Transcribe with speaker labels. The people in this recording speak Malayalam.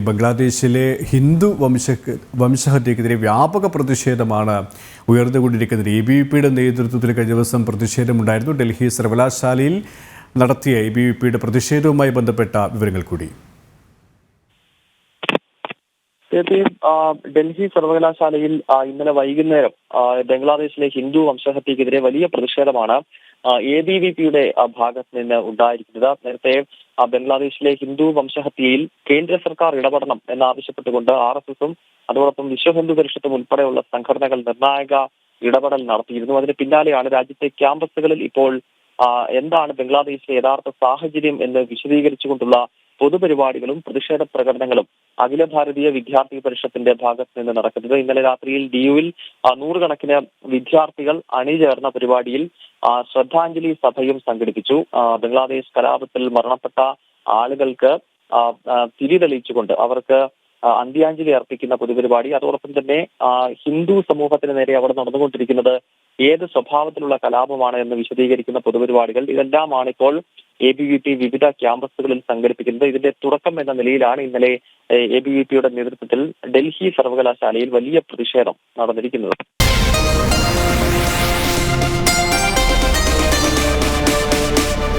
Speaker 1: ബംഗ്ലാദേശിലെ ഹിന്ദു വംശഹത്യക്കെതിരെ വ്യാപക പ്രതിഷേധമാണ് ഉയർന്നുകൊണ്ടിരിക്കുന്നത്. ABVPയുടെ നേതൃത്വത്തിൽ കഴിഞ്ഞ ദിവസം പ്രതിഷേധമുണ്ടായിരുന്നു. ഡൽഹി സർവകലാശാലയിൽ നടത്തിയ ABVPയുടെ പ്രതിഷേധവുമായി ബന്ധപ്പെട്ട വിവരങ്ങൾ കൂടി.
Speaker 2: ഡൽഹി സർവകലാശാലയിൽ ഇന്നലെ വൈകുന്നേരം ബംഗ്ലാദേശിലെ ഹിന്ദു വംശഹത്യക്കെതിരെ വലിയ പ്രതിഷേധമാണ് ABVPയുടെ ഭാഗത്ത് നിന്ന് ഉണ്ടായിരിക്കുന്നത്. നേരത്തെ ബംഗ്ലാദേശിലെ ഹിന്ദു വംശഹത്യയിൽ കേന്ദ്ര സർക്കാർ ഇടപെടണം എന്നാവശ്യപ്പെട്ടുകൊണ്ട് RSSഉം അതോടൊപ്പം വിശ്വ ഹിന്ദു പരിഷത്തും ഉൾപ്പെടെയുള്ള സംഘടനകൾ നിർണായക ഇടപെടൽ നടത്തിയിരുന്നു. അതിന് പിന്നാലെയാണ് രാജ്യത്തെ ക്യാമ്പസുകളിൽ ഇപ്പോൾ എന്താണ് ബംഗ്ലാദേശിലെ യഥാർത്ഥ സാഹചര്യം എന്ന് വിശദീകരിച്ചുകൊണ്ടുള്ള പൊതുപരിപാടികളും പ്രതിഷേധ പ്രകടനങ്ങളും അഖില ഭാരതീയ വിദ്യാർത്ഥി പരിഷത്തിന്റെ ഭാഗത്ത് നിന്ന് നടക്കുന്നത്. ഇന്നലെ രാത്രിയിൽ DUവിൽ 100 കണക്കിന് വിദ്യാർത്ഥികൾ അണിചേർന്ന പരിപാടിയിൽ ശ്രദ്ധാഞ്ജലി സഭയും സംഘടിപ്പിച്ചു. ബംഗ്ലാദേശ് കലാപത്തിൽ മരണപ്പെട്ട ആളുകൾക്ക് തിരിതെളിയിച്ചുകൊണ്ട് അവർക്ക് അന്ത്യാഞ്ജലി അർപ്പിക്കുന്ന പൊതുപരിപാടി, അതോടൊപ്പം തന്നെ ഹിന്ദു സമൂഹത്തിന് നേരെ അവിടെ നടന്നുകൊണ്ടിരിക്കുന്നത് ഏത് സ്വഭാവത്തിലുള്ള കലാപമാണ് എന്ന് വിശദീകരിക്കുന്ന പൊതുപരിപാടികൾ, ഇതെല്ലാമാണ് ഇപ്പോൾ ABVP വിവിധ ക്യാമ്പസുകളിൽ സംഘടിപ്പിക്കുന്നത്. ഇതിന്റെ തുടക്കം എന്ന നിലയിലാണ് ഇന്നലെ ABVPയുടെ നേതൃത്വത്തിൽ ഡൽഹി സർവകലാശാലയിൽ വലിയ പ്രതിഷേധം നടന്നിരിക്കുന്നത്.